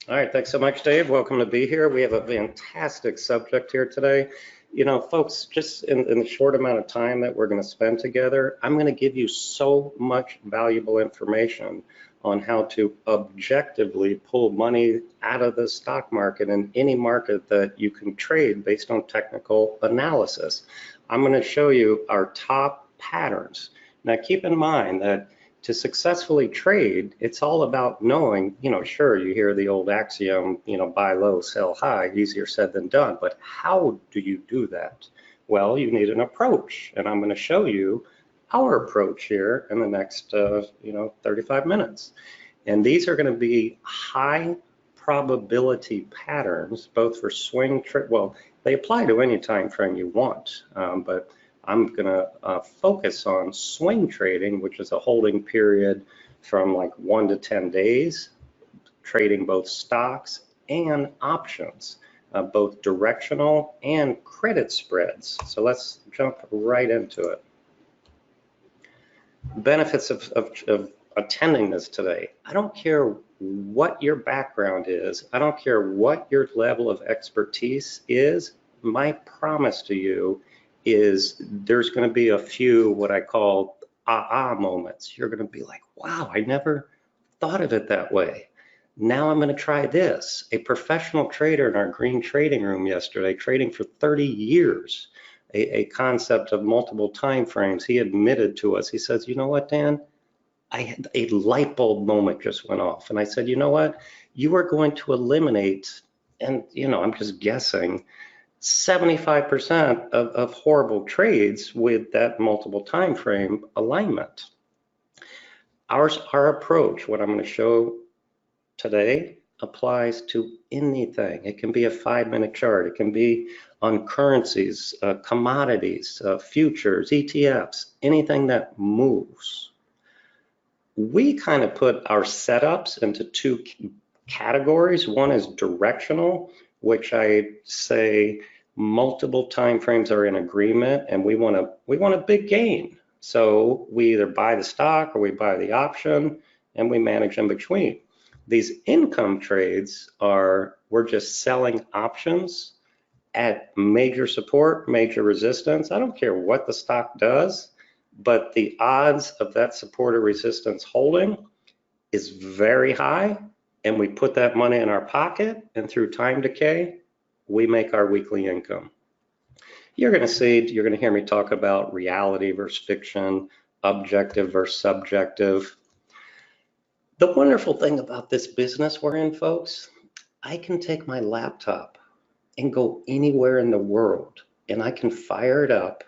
All right, thanks so much, Dave. Welcome to be here. We have a fantastic subject here today. You know, folks, just in the short amount of time that we're going to spend together, I'm going to give you so much valuable information on how to objectively pull money out of the stock market and any market that you can trade based on technical analysis. I'm going to show you our top patterns. Now, keep in mind that to successfully trade, it's all about knowing, sure, you hear the old axiom, buy low, sell high, easier said than done. But how do you do that? Well, you need an approach. And I'm going to show you our approach here in the next, 35 minutes. And these are going to be high probability patterns, both for swing trade. Well, they apply to any time frame you want, but I'm going to focus on swing trading, which is a holding period from like 1 to 10 days, trading both stocks and options, both directional and credit spreads. So let's jump right into it. Benefits of attending this today. I don't care what your background is. I don't care what your level of expertise is. My promise to you is there's going to be a few what I call aha moments. You're going to be like, wow, I never thought of it that way. Now I'm going to try this. A professional trader in our green trading room yesterday, trading for 30 years, a concept of multiple time frames. He admitted to us, he says, you know what, Dan? I had a light bulb moment just went off. And I said, you know what? You are going to eliminate, and I'm just guessing, 75% of horrible trades with that multiple time frame alignment. Our approach, what I'm going to show today, applies to anything. It can be a 5-minute chart. It can be on currencies, commodities, futures, ETFs, anything that moves. We kind of put our setups into two categories. One is directional, which I say multiple time frames are in agreement and we want a big gain. So we either buy the stock or we buy the option and we manage in between. These income trades are, we're just selling options at major support, major resistance. I don't care what the stock does, but the odds of that support or resistance holding is very high, and we put that money in our pocket, and through time decay, we make our weekly income. You're going to hear me talk about reality versus fiction, objective versus subjective. The wonderful thing about this business we're in, folks, I can take my laptop and go anywhere in the world, and I can fire it up,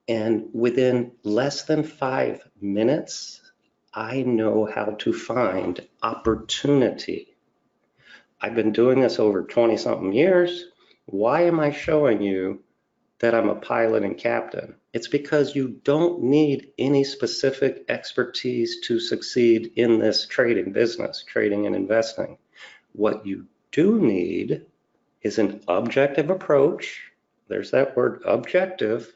and within less than 5 minutes, I know how to find opportunity. I've been doing this over 20-something years. Why am I showing you that I'm a pilot and captain? It's because you don't need any specific expertise to succeed in this trading business, trading and investing. What you do need is an objective approach. There's that word objective,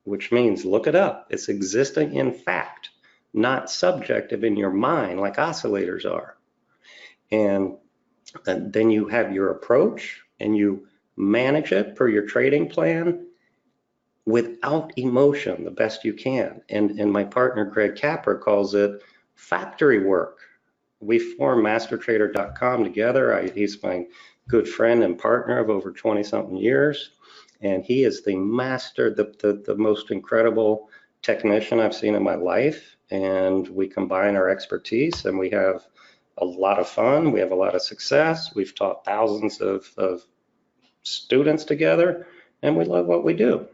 which means look it up. It's existing in fact, not subjective in your mind like oscillators are. And then you have your approach and you manage it per your trading plan without emotion the best you can. And my partner Greg Capper calls it factory work. We formed mastertrader.com together. He's my good friend and partner of over 20-something years. And he is the master, the most incredible technician I've seen in my life. And we combine our expertise and we have a lot of fun. We have a lot of success. We've taught thousands of students together, and we love what we do.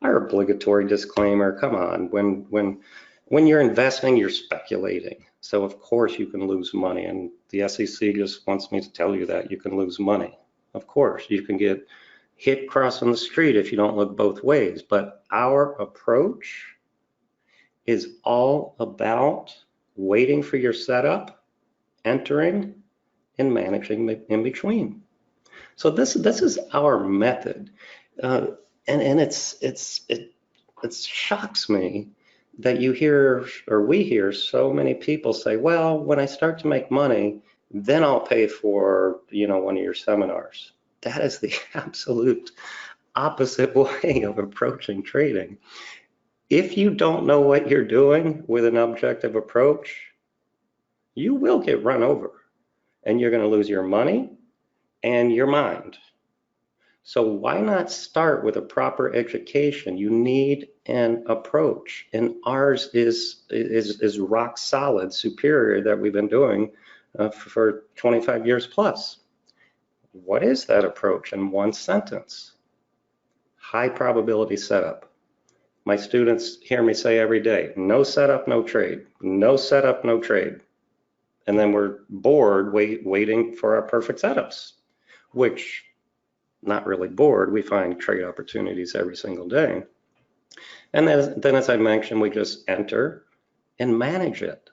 Our obligatory disclaimer, come on, when you're investing, you're speculating. So of course you can lose money, and the SEC just wants me to tell you that you can lose money. Of course, you can get hit crossing the street if you don't look both ways, but our approach is all about waiting for your setup, entering, and managing in between. So this is our method, and it shocks me that you hear or we hear so many people say, well, when I start to make money, then I'll pay for, one of your seminars. That is the absolute opposite way of approaching trading. If you don't know what you're doing with an objective approach, you will get run over and you're going to lose your money and your mind. So why not start with a proper education? You need an approach, and ours is rock solid, superior, that we've been doing for 25 years plus. What is that approach in one sentence? High probability setup. My students hear me say every day, no setup, no trade. No setup, no trade. And then we're bored waiting for our perfect setups, which, not really bored, we find trade opportunities every single day. And then as I mentioned, we just enter and manage it.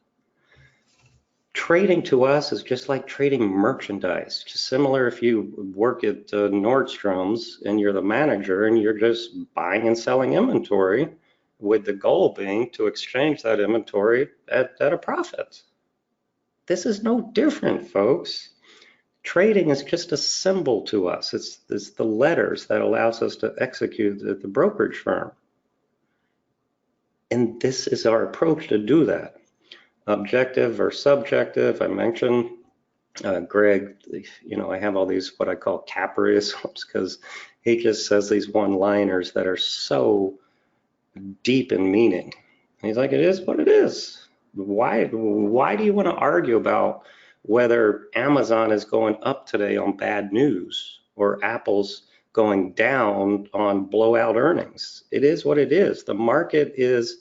Trading to us is just like trading merchandise, just similar if you work at Nordstrom's and you're the manager and you're just buying and selling inventory with the goal being to exchange that inventory at a profit. This is no different, folks. Trading is just a symbol to us. It's the letters that allows us to execute at the brokerage firm. And this is our approach to do that. Objective or subjective, I mentioned, Greg, I have all these what I call caprisms because he just says these one-liners that are so deep in meaning. And he's like, it is what it is. Why do you want to argue about whether Amazon is going up today on bad news or Apple's going down on blowout earnings? It is what it is. The market is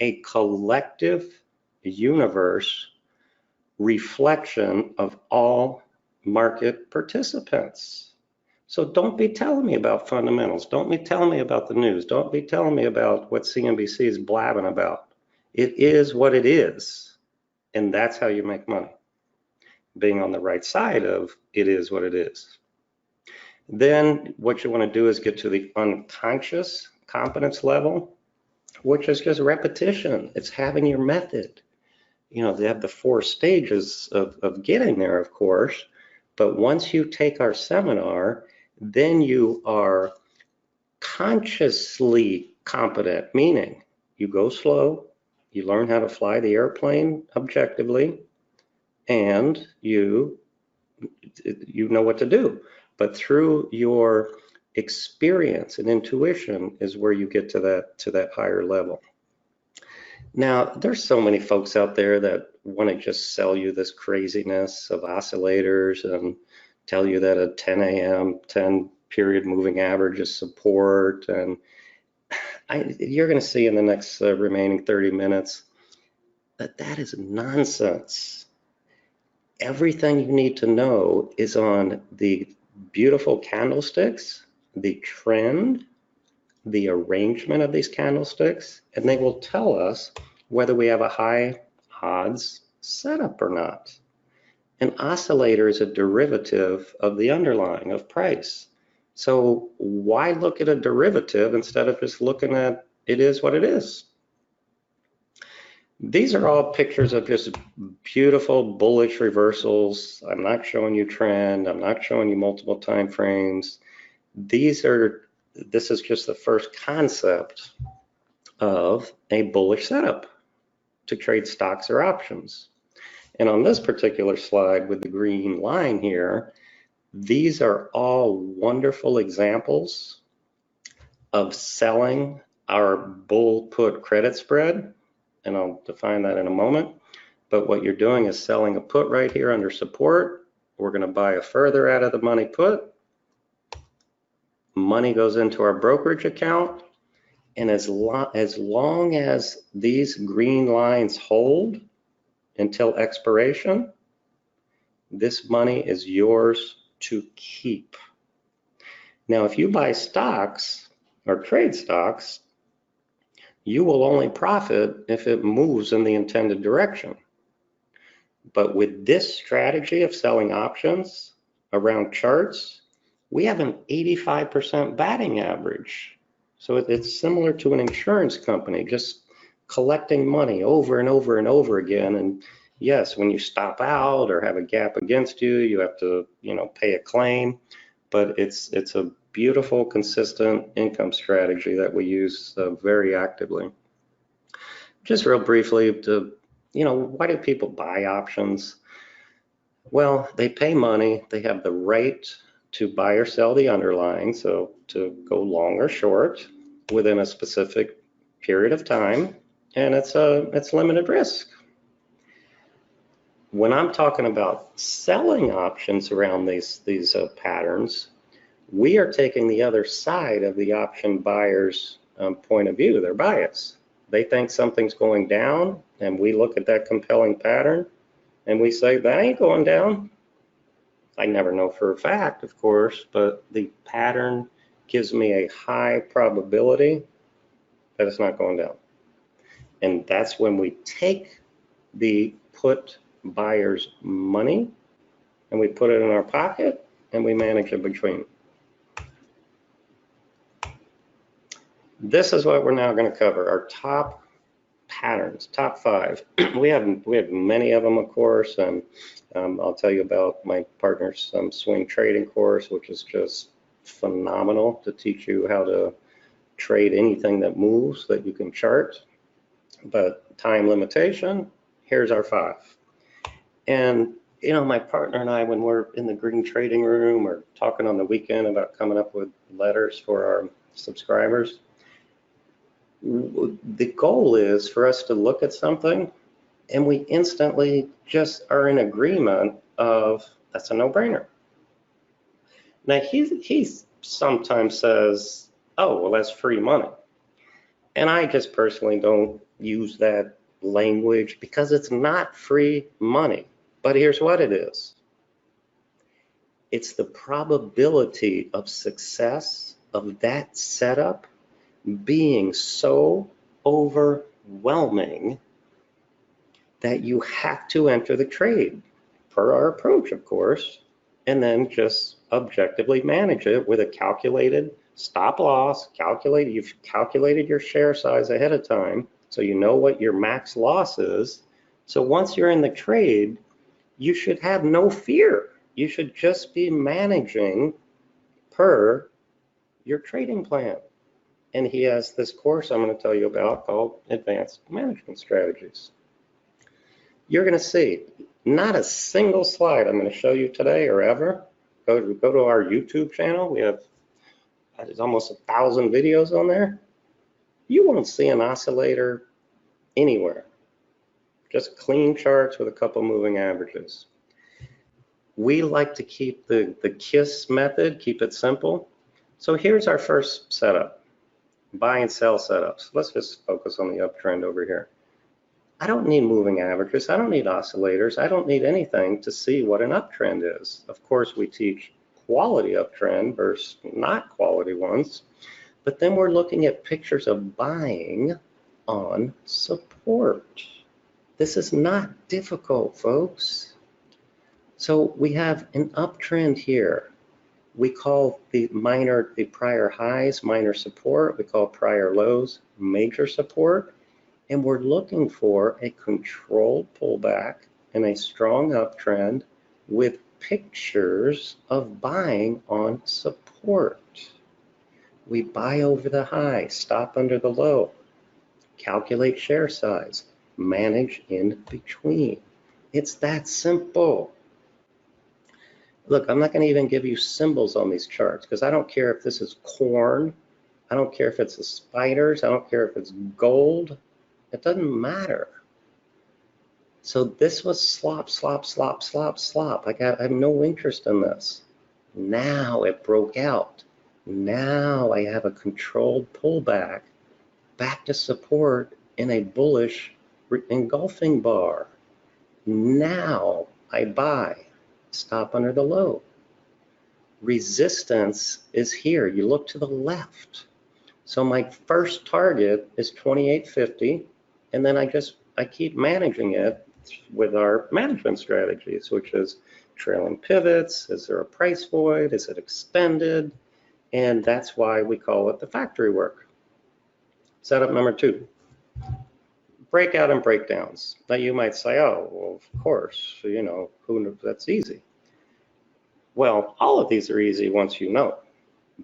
a collective universe reflection of all market participants. So don't be telling me about fundamentals. Don't be telling me about the news. Don't be telling me about what CNBC is blabbing about. It is what it is, and that's how you make money. Being on the right side of it is what it is. Then what you want to do is get to the unconscious competence level, which is just repetition. It's having your method. They have the 4 stages of getting there, of course, but once you take our seminar, then you are consciously competent, meaning you go slow, you learn how to fly the airplane objectively, and you know what to do. But through your experience and intuition is where you get to that higher level. Now, there's so many folks out there that want to just sell you this craziness of oscillators and tell you that a 10 a.m., 10 period moving average is support. And you're going to see in the next remaining 30 minutes that is nonsense. Everything you need to know is on the beautiful candlesticks, the trend, the arrangement of these candlesticks, and they will tell us whether we have a high odds setup or not. An oscillator is a derivative of the underlying of price. So why look at a derivative instead of just looking at it is what it is? These are all pictures of just beautiful bullish reversals. I'm not showing you trend. I'm not showing you multiple time frames. This is just the first concept of a bullish setup to trade stocks or options. And on this particular slide with the green line here, these are all wonderful examples of selling our bull put credit spread. And I'll define that in a moment. But what you're doing is selling a put right here under support. We're going to buy a further out of the money put. Money goes into our brokerage account. And as long as these green lines hold until expiration, this money is yours to keep. Now, if you buy stocks or trade stocks, you will only profit if it moves in the intended direction. But with this strategy of selling options around charts, we have an 85% batting average. So it's similar to an insurance company, just collecting money over and over and over again. Yes, when you stop out or have a gap against you, you have to, pay a claim, but it's a beautiful, consistent income strategy that we use very actively. Just real briefly, why do people buy options? Well, they pay money, they have the right to buy or sell the underlying, so to go long or short within a specific period of time, and it's limited risk. When I'm talking about selling options around these patterns, we are taking the other side of the option buyer's point of view, their bias. They think something's going down, and we look at that compelling pattern, and we say, that ain't going down. I never know for a fact, of course, but the pattern gives me a high probability that it's not going down. And that's when we take the put buyer's money and we put it in our pocket and we manage it between. This is what we're now going to cover, our top patterns, top 5. we have many of them, of course, and I'll tell you about my partner's swing trading course, which is just phenomenal to teach you how to trade anything that moves that you can chart. But time limitation, here's our 5. And my partner and I, when we're in the green trading room or talking on the weekend about coming up with letters for our subscribers, the goal is for us to look at something and we instantly just are in agreement of that's a no-brainer. Now he sometimes says, oh, well, that's free money. And I just personally don't use that language because it's not free money. But here's what it is. It's the probability of success of that setup being so overwhelming that you have to enter the trade per our approach, of course, and then just objectively manage it with a calculated stop loss. You've calculated your share size ahead of time, so you know what your max loss is. So once you're in the trade, you should have no fear. You should just be managing per your trading plan. And he has this course I'm going to tell you about called Advanced Management Strategies. You're going to see not a single slide I'm going to show you today or ever. Go to our YouTube channel. There's almost 1,000 videos on there. You won't see an oscillator anywhere. Just clean charts with a couple moving averages. We like to keep the KISS method, keep it simple. So here's our first setup, buy and sell setups. Let's just focus on the uptrend over here. I don't need moving averages. I don't need oscillators. I don't need anything to see what an uptrend is. Of course, we teach quality uptrend versus not quality ones, but then we're looking at pictures of buying on support. This is not difficult, folks. So we have an uptrend here. We call the prior highs minor support. We call prior lows major support. And we're looking for a controlled pullback and a strong uptrend with pictures of buying on support. We buy over the high, stop under the low, calculate share size, manage in between. It's that simple. Look, I'm not going to even give you symbols on these charts because I don't care if this is corn. I don't care if it's the spiders. I don't care if it's gold. It doesn't matter. So this was slop, slop, slop, slop, slop. I have no interest in this. Now it broke out. Now I have a controlled pullback back to support in a bullish engulfing bar. Now I buy. Stop under the low. Resistance is here. You look to the left. So my first target is 28.50, and then I keep managing it with our management strategies, which is trailing pivots. Is there a price void? Is it extended? And that's why we call it the factory work. Setup number 2. breakout and breakdowns. Now you might say, oh, well, of course, you know, who knows, that's easy. Well, all of these are easy once you know.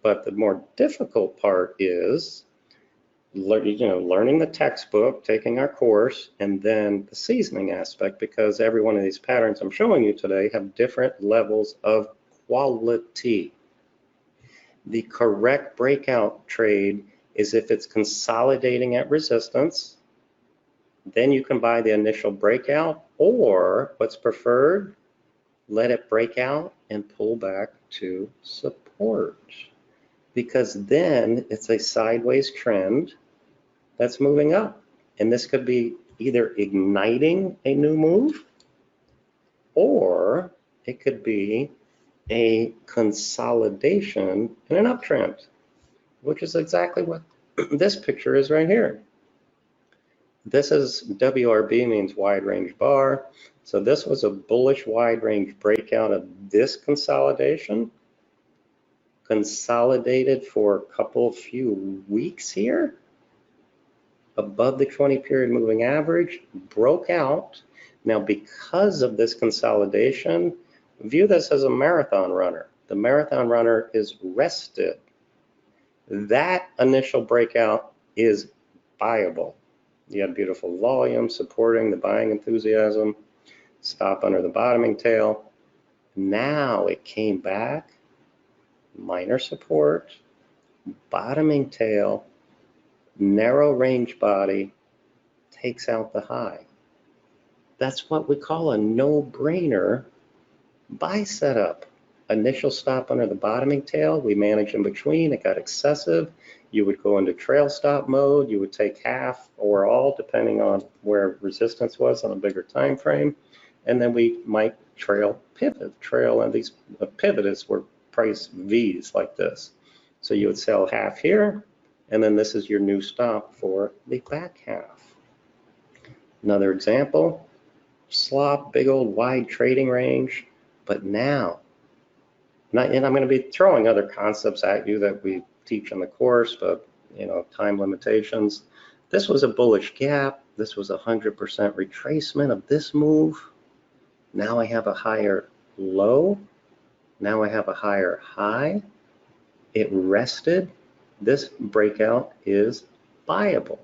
But the more difficult part is learning the textbook, taking our course, and then the seasoning aspect, because every one of these patterns I'm showing you today have different levels of quality. The correct breakout trade is if it's consolidating at resistance, then you can buy the initial breakout, or what's preferred, let it break out and pull back to support, because then it's a sideways trend that's moving up. And this could be either igniting a new move, or it could be a consolidation in an uptrend, which is exactly what this picture is right here. This is WRB, means wide range bar. So this was a bullish wide range breakout of this consolidation. Consolidated for a few weeks here above the 20 period moving average, broke out. Now, because of this consolidation, view this as a marathon runner. The marathon runner is rested. That initial breakout is buyable. You have beautiful volume supporting the buying enthusiasm, stop under the bottoming tail. Now it came back, minor support, bottoming tail, narrow range body, takes out the high. That's what we call a no-brainer buy setup. Initial stop under the bottoming tail, we managed in between, it got excessive. You would go into trail stop mode, you would take half or all depending on where resistance was on a bigger time frame, and then we might trail, and these pivot is where price V's like this. So you would sell half here, and then this is your new stop for the back half. Another example, slop, big old wide trading range, but now, and I'm going to be throwing other concepts at you that we teach in the course, but time limitations. This was a bullish gap. This was 100% retracement of this move. Now I have a higher low. Now I have a higher high. It rested. This breakout is buyable.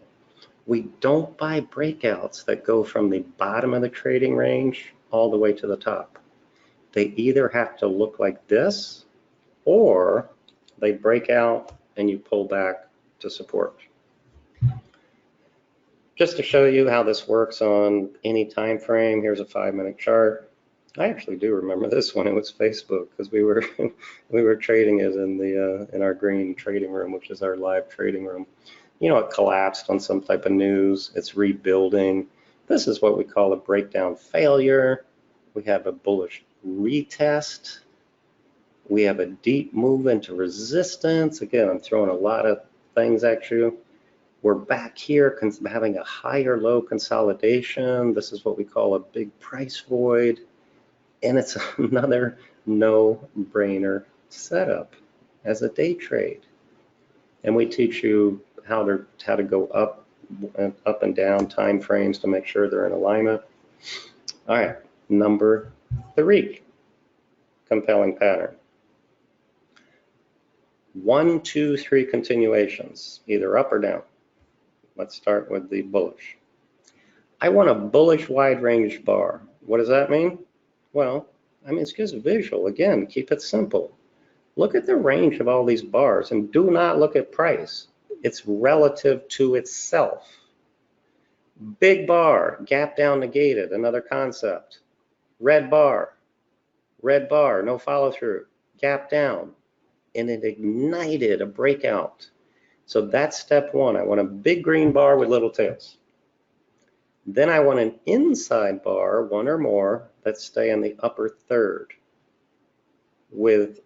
We don't buy breakouts that go from the bottom of the trading range all the way to the top. They either have to look like this, or they break out and you pull back to support. Just to show you how this works on any time frame, here's a 5-minute chart. I actually do remember this one. It was Facebook, because we were trading it in our green trading room, which is our live trading room. It collapsed on some type of news. It's rebuilding. This is what we call a breakdown failure. We have a bullish retest. We have a deep move into resistance. Again, I'm throwing a lot of things at you. We're back here having a higher low consolidation. This is what we call a big price void. And it's another no-brainer setup as a day trade. And we teach you how to go up and down time frames to make sure they're in alignment. All right, number 3, compelling pattern. 1, 2, 3 continuations, either up or down. Let's start with the bullish. I want a bullish wide range bar. What does that mean? Well, it's just visual. Again, keep it simple. Look at the range of all these bars, and do not look at price. It's relative to itself. Big bar, gap down negated, another concept. Red bar, no follow through, gap down, and it ignited a breakout. So that's step 1. I want a big green bar with little tails. Then I want an inside bar, 1 or more, that stay in the upper third with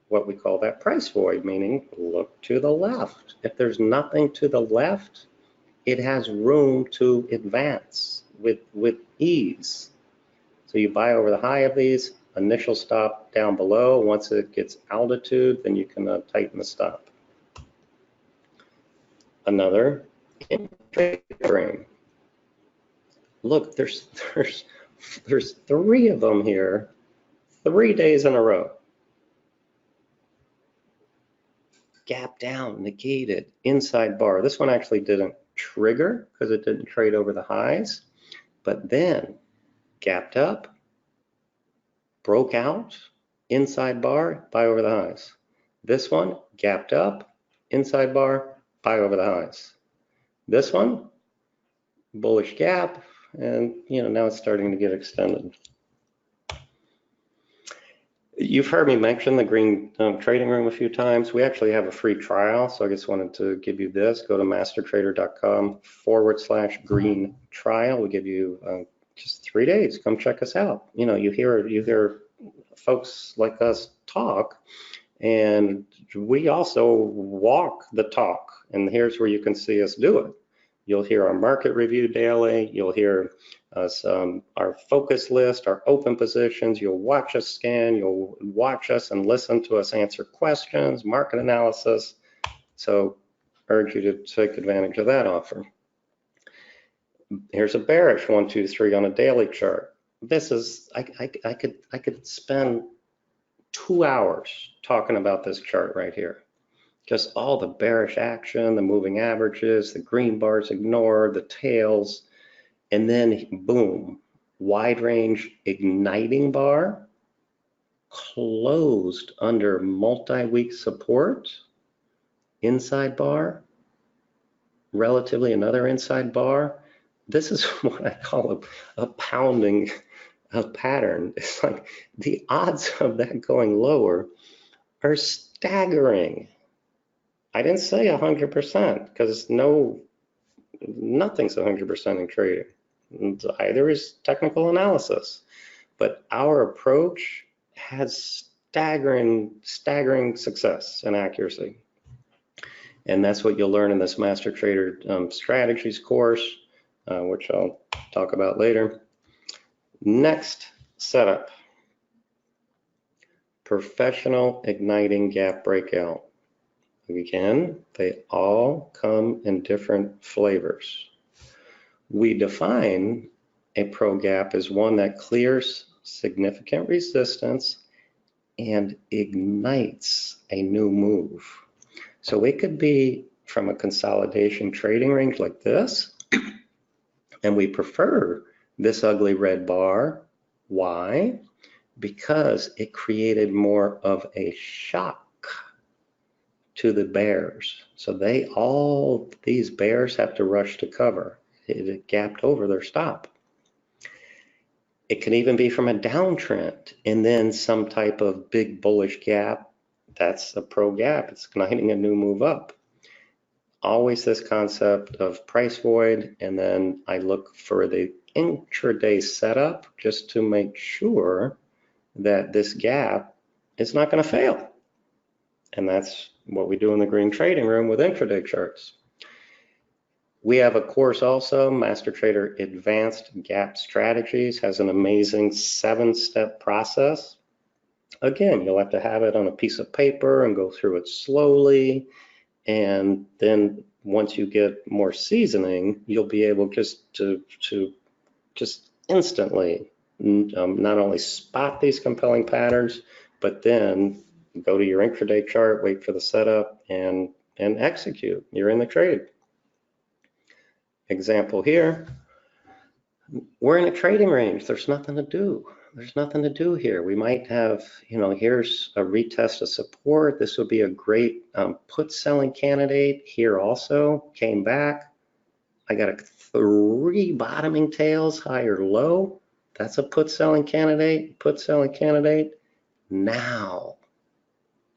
what we call that price void, meaning look to the left. If there's nothing to the left, it has room to advance with ease. So you buy over the high of these, initial stop down below. Once it gets altitude, then you can tighten the stop. Another frame. look, there's 3 of them here, 3 days in a row. Gap down, negated, inside bar. This one actually didn't trigger because it didn't trade over the highs, but then gapped up, broke out, inside bar, buy over the highs. This one gapped up, inside bar, buy over the highs. This one, bullish gap, and now it's starting to get extended. You've heard me mention the green trading room a few times. We actually have a free trial, so I just wanted to give you this. Go to mastertrader.com/green trial. We give you just 3 days. Come check us out. You hear folks like us talk, and we also walk the talk. And here's where you can see us do it. You'll hear our market review daily. You'll hear us, our focus list, our open positions. You'll watch us scan. You'll watch us and listen to us answer questions, market analysis. So urge you to take advantage of that offer. Here's a bearish 1, 2, 3 on a daily chart. This is, I could spend 2 hours talking about this chart right here. Just all the bearish action, the moving averages, the green bars ignored, the tails, and then boom, wide range igniting bar, closed under multi-week support, inside bar, relatively another inside bar. This is what I call a pounding pattern. It's like the odds of that going lower are staggering. I didn't say 100% because nothing's 100% in trading. Either is technical analysis, but our approach has staggering success and accuracy. And that's what you'll learn in this Master Trader Strategies course, which I'll talk about later. Next setup, professional igniting gap breakout. Again, they all come in different flavors. We define a pro gap as one that clears significant resistance and ignites a new move. So it could be from a consolidation trading range like this, and we prefer this ugly red bar. Why? Because it created more of a shock to the bears. So these bears have to rush to cover. It gapped over their stop. It can even be from a downtrend and then some type of big bullish gap. That's a pro gap. It's igniting a new move up. Always this concept of price void, and then I look for the intraday setup just to make sure that this gap is not going to fail. And that's what we do in the green trading room with intraday charts. We have a course also, Master Trader Advanced Gap Strategies, has an amazing 7-step process. Again, you'll have to have it on a piece of paper and go through it slowly. And then once you get more seasoning, you'll be able just to instantly not only spot these compelling patterns, but then go to your intraday chart, wait for the setup, and execute. You're in the trade. Example here, we're in a trading range. There's nothing to do. There's nothing to do here. We might have, here's a retest of support. This would be a great put selling candidate here also. Came back. I got 3 bottoming tails, high or low. That's a put selling candidate, put selling candidate. Now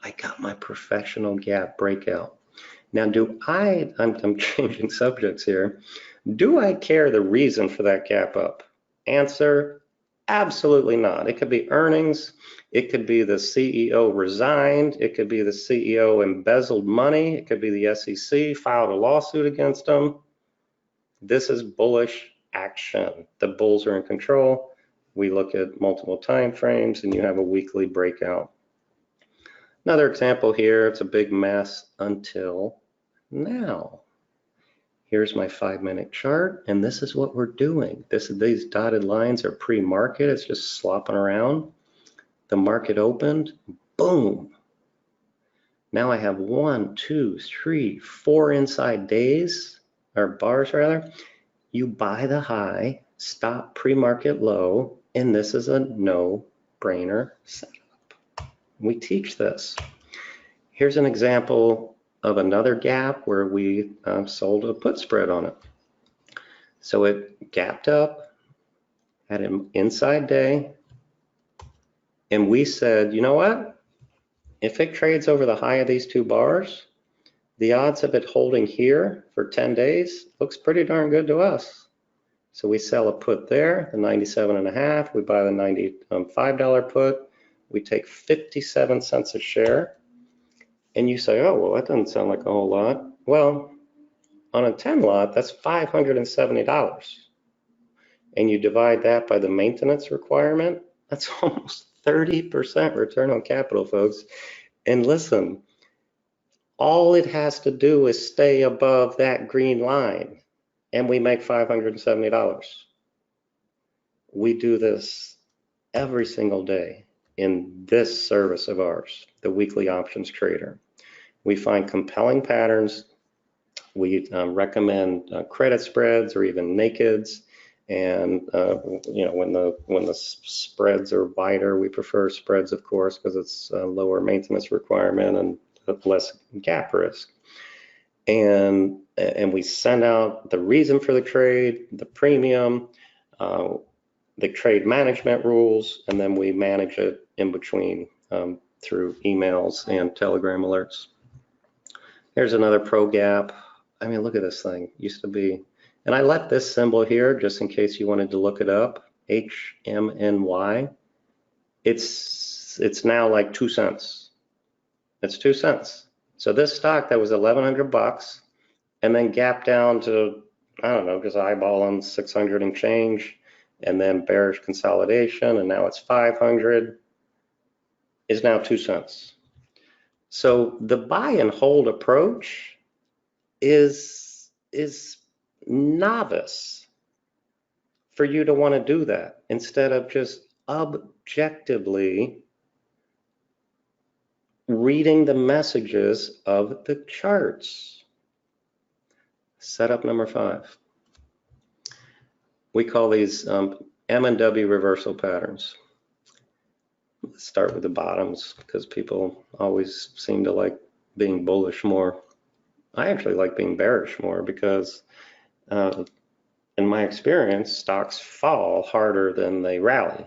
I got my professional gap breakout. Now, I'm changing subjects here. Do I care the reason for that gap up? Answer, absolutely not. It could be earnings. It could be the CEO resigned. It could be the CEO embezzled money. It could be the SEC filed a lawsuit against them. This is bullish action. The bulls are in control. We look at multiple time frames, and you have a weekly breakout. Another example here, it's a big mess until now. Here's my 5-minute chart, and this is what we're doing. These dotted lines are pre-market. It's just slopping around. The market opened, boom. Now I have 1, 2, 3, 4 inside days, or bars rather. You buy the high, stop pre-market low, and this is a no-brainer setup. We teach this. Here's an example of another gap where we sold a put spread on it. So it gapped up, had an inside day, and we said, you know what? If it trades over the high of these 2 bars, the odds of it holding here for 10 days looks pretty darn good to us. So we sell a put there, the 97.5. We buy the $95 put. We take 57 cents a share. And you say, oh, well, that doesn't sound like a whole lot. Well, on a 10 lot, that's $570. And you divide that by the maintenance requirement, that's almost 30% return on capital, folks. And listen, all it has to do is stay above that green line, and we make $570. We do this every single day in this service of ours, the weekly options trader. We find compelling patterns. We recommend credit spreads or even nakeds. And when the spreads are wider, we prefer spreads, of course, because it's a lower maintenance requirement and less gap risk. And we send out the reason for the trade, the premium, the trade management rules, and then we manage it in between through emails and Telegram alerts. Here's another pro gap. I mean, look at this thing. Used to be, and I left this symbol here just in case you wanted to look it up, HMNY. It's now like 2 cents. It's 2 cents. So this stock that was 1,100 bucks and then gapped down to, I don't know, just eyeballing 600 and change, and then bearish consolidation, and now it's 500, is now 2 cents. So the buy and hold approach is novice for you to want to do that instead of just objectively reading the messages of the charts. Setup number 5. We call these M&W reversal patterns. Let's start with the bottoms because people always seem to like being bullish more. I actually like being bearish more because in my experience, stocks fall harder than they rally.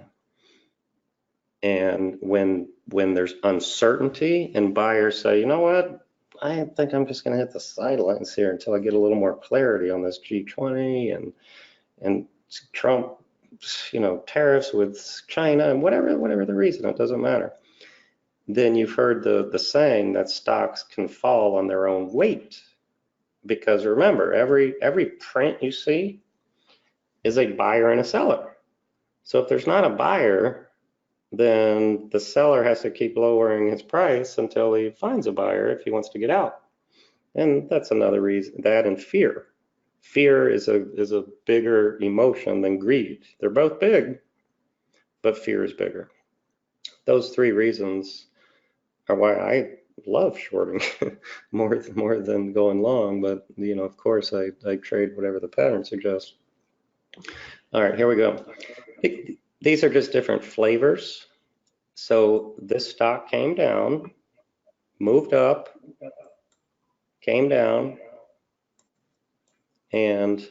And when there's uncertainty and buyers say, you know what, I think I'm just going to hit the sidelines here until I get a little more clarity on this G20 and Trump, tariffs with China and whatever the reason, it doesn't matter. Then you've heard the saying that stocks can fall on their own weight, because remember, every print you see is a buyer and a seller. So if there's not a buyer, then the seller has to keep lowering his price until he finds a buyer if he wants to get out. And that's another reason. That and fear. Fear is a bigger emotion than greed. They're both big, but fear is bigger. Those 3 reasons are why I love shorting more than going long. But of course, I trade whatever the pattern suggests. All right, here we go. These are just different flavors. So this stock came down, moved up, came down, and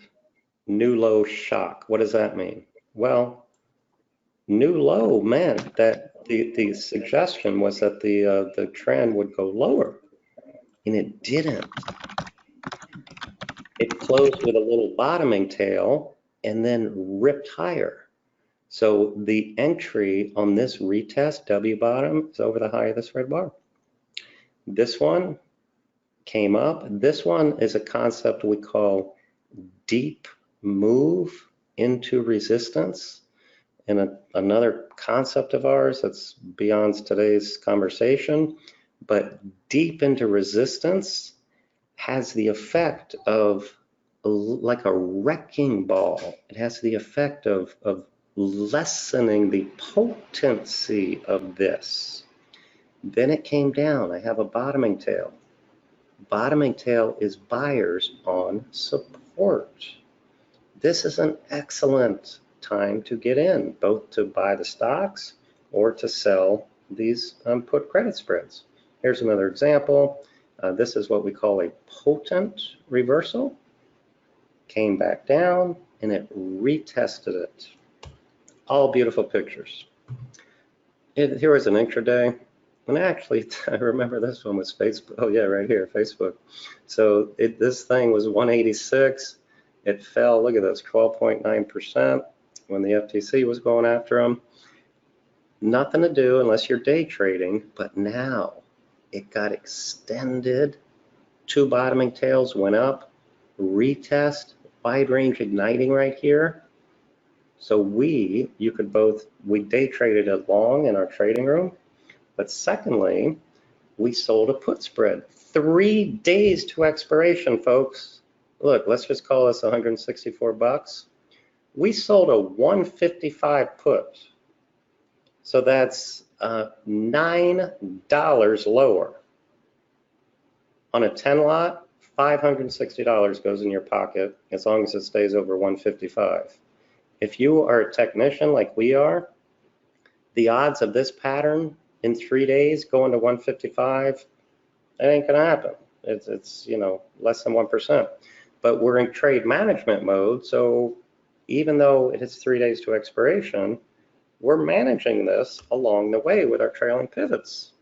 new low shock. What does that mean? Well, new low meant that the suggestion was that the trend would go lower, and it didn't. It closed with a little bottoming tail and then ripped higher. So the entry on this retest, W bottom, is over the high of this red bar. This one came up. This one is a concept we call deep move into resistance. And another concept of ours that's beyond today's conversation, but deep into resistance has the effect of like a wrecking ball. It has the effect of lessening the potency of this. Then it came down. I have a bottoming tail. Bottoming tail is buyers on support. This is an excellent time to get in, both to buy the stocks or to sell these put credit spreads. Here's another example. This is what we call a potent reversal. Came back down and it retested it. All beautiful pictures. Here was an intraday. And actually, I remember this one was Facebook. Oh yeah, right here, Facebook. So this thing was 186. It fell, look at this, 12.9% when the FTC was going after them. Nothing to do unless you're day trading, but now it got extended. Two bottoming tails went up, retest, wide range igniting right here. So we day traded it long in our trading room, but secondly, we sold a put spread. 3 days to expiration, folks. Look, let's just call this 164 bucks. We sold a 155 put. So that's $9 lower. On a 10 lot, $560 goes in your pocket as long as it stays over 155. If you are a technician like we are, the odds of this pattern in 3 days going to 155, it ain't gonna happen. It's less than 1%. But we're in trade management mode, so even though it is 3 days to expiration, we're managing this along the way with our trailing pivots.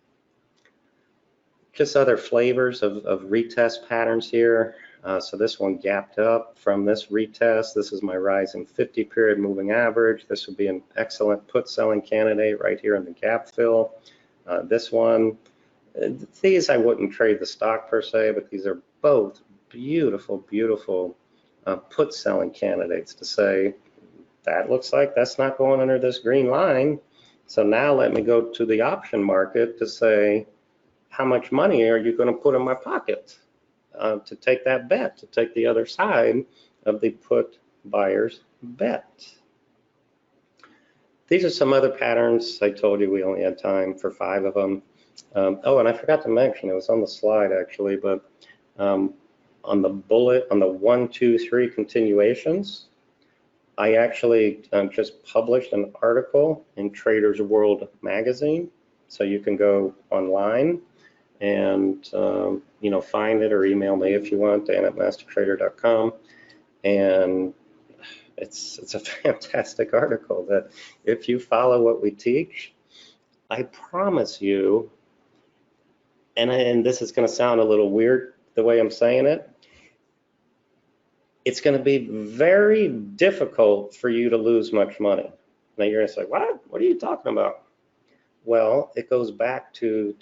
Just other flavors of retest patterns here. So this one gapped up from this retest. This is my rising 50 period moving average. This would be an excellent put selling candidate right here in the gap fill. This one, these I wouldn't trade the stock per se, but these are both beautiful, beautiful put selling candidates to say, that looks like that's not going under this green line. So now let me go to the option market to say, how much money are you going to put in my pocket to take that bet, to take the other side of the put buyer's bet? These are some other patterns. I told you we only had time for 5 of them. Oh, and I forgot to mention, it was on the slide actually, but on the bullet, on the 1, 2, 3 continuations, I actually just published an article in Traders World magazine. So you can go online and find it, or email me if you want, dan@mastertrader.com. And it's a fantastic article that if you follow what we teach, I promise you, and this is going to sound a little weird the way I'm saying it, it's going to be very difficult for you to lose much money. Now you're going to say, what are you talking about? Well, it goes back to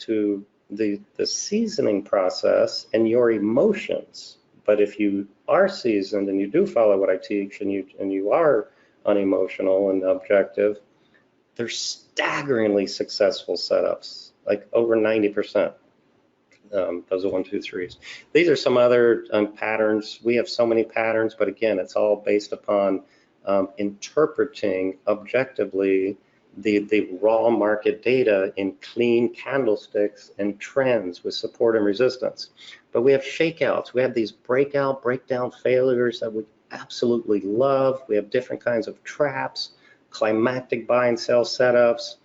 the seasoning process and your emotions. But if you are seasoned and you do follow what I teach and you are unemotional and objective, they're staggeringly successful setups, like over 90%. Those are 1, 2, 3s. These are some other patterns. We have so many patterns, but again, it's all based upon interpreting objectively the raw market data in clean candlesticks and trends with support and resistance. But we have shakeouts. We have these breakdown failures that we absolutely love. We have different kinds of traps, climactic buy and sell setups,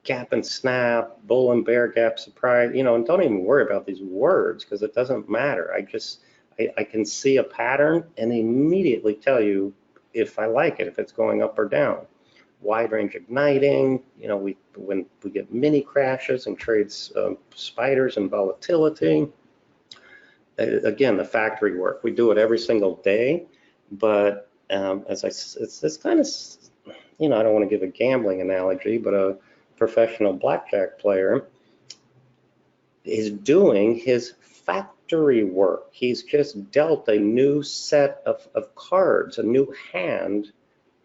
gap and snap, bull and bear gap surprise, and don't even worry about these words because it doesn't matter. I can see a pattern and immediately tell you if I like it, if it's going up or down. Wide range igniting, when we get mini crashes and trades spiders and volatility. Again, the factory work, we do it every single day, but it's kind of, I don't want to give a gambling analogy, but a professional blackjack player is doing his factory work. He's just dealt a new set of cards, a new hand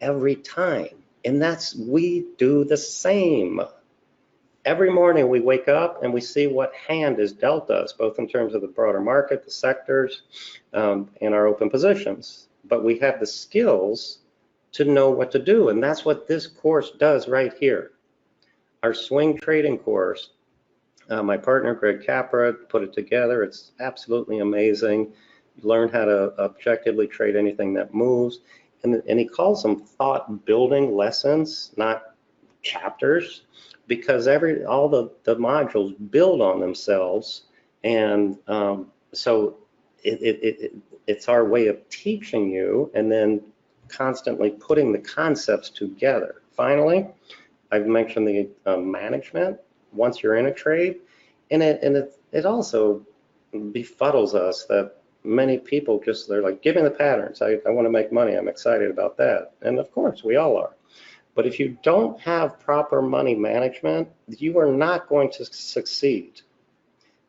every time. And we do the same. Every morning we wake up and we see what hand is dealt us, both in terms of the broader market, the sectors, and our open positions. But we have the skills to know what to do, and that's what this course does right here. Our swing trading course, my partner Greg Capra put it together. It's absolutely amazing. You learn how to objectively trade anything that moves, and he calls them thought building lessons, not chapters, because all the modules build on themselves, and so it's our way of teaching you and then constantly putting the concepts together. Finally, I've mentioned the management once you're in a trade, and it also befuddles us that many people they're like, give me the patterns. I want to make money. I'm excited about that, and of course we all are. But if you don't have proper money management, you are not going to succeed.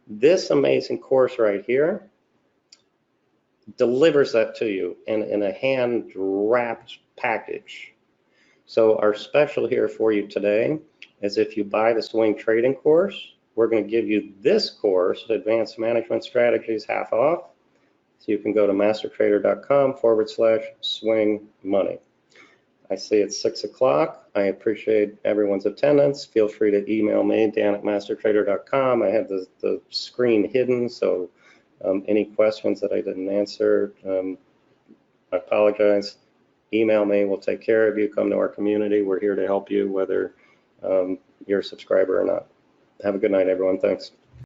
This amazing course right here delivers that to you in a hand-wrapped package. So our special here for you today is if you buy the swing trading course, we're going to give you this course, Advanced Management Strategies, half off. So you can go to mastertrader.com/swing money. I see it's 6 o'clock. I appreciate everyone's attendance. Feel free to email me, Dan@mastertrader.com. I have the screen hidden, so any questions that I didn't answer, I apologize. Email me. We'll take care of you. Come to our community. We're here to help you, whether you're a subscriber or not. Have a good night, everyone. Thanks.